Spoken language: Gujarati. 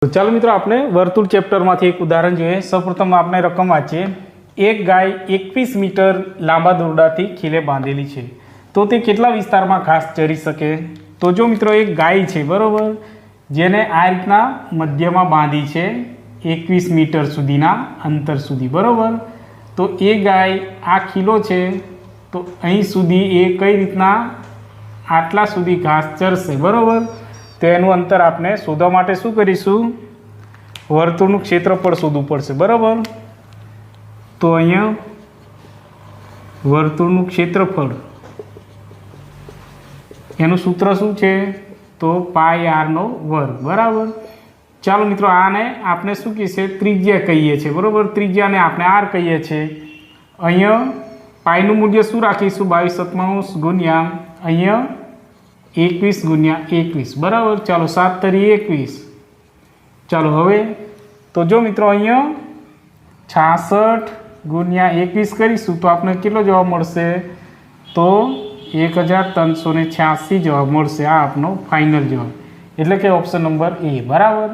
તો ચાલો મિત્રો આપણે વર્તુળ ચેપ્ટરમાંથી એક ઉદાહરણ જોઈએ। સૌપ્રથમ આપણે રકમ વાંચીએ। એક ગાય 21 મીટર લાંબા દોરડાથી ખીલે બાંધેલી છે, તો તે કેટલા વિસ્તારમાં ઘાસ ચરી શકે? તો જો મિત્રો એક ગાય છે બરાબર, જેને આ રીતના મધ્યમાં બાંધી છે 21 મીટર સુધીના અંતર સુધી બરાબર। તો એ ગાય આ ખીલો છે તો અહીં સુધી એ કઈ રીતના આટલા સુધી ઘાસ ચરશે બરાબર। તો એનું અંતર આપણે શોધવા માટે શું કરીશું? વર્તુળનું ક્ષેત્રફળ શોધવું પડશે બરાબર। તો અહીંયા વર્તુળનું ક્ષેત્રફળ એનું સૂત્ર શું છે? તો પાઈ આરનો વર્ગ બરાબર। ચાલો મિત્રો આને આપણે શું કહીએ? ત્રિજ્યા કહીએ છીએ બરાબર। ત્રિજ્યાને આપણે આર કહીએ છીએ। અહીંયા પાઈનું મૂલ્ય શું રાખીશું? 22/7 ગુણ્યા અહીંયા 21 ગુણ્યા 21 બરાબર। ચાલો 7 તરી 21। ચાલો હવે તો જો મિત્રો અહીંયા 66 ગુણ્યા 21 કરીશું તો આપણે કેટલો જવાબ મળશે? તો 1386 જવાબ મળશે। આ આપનો ફાઇનલ જવાબ, એટલે કે ઓપ્શન નંબર એ બરાબર।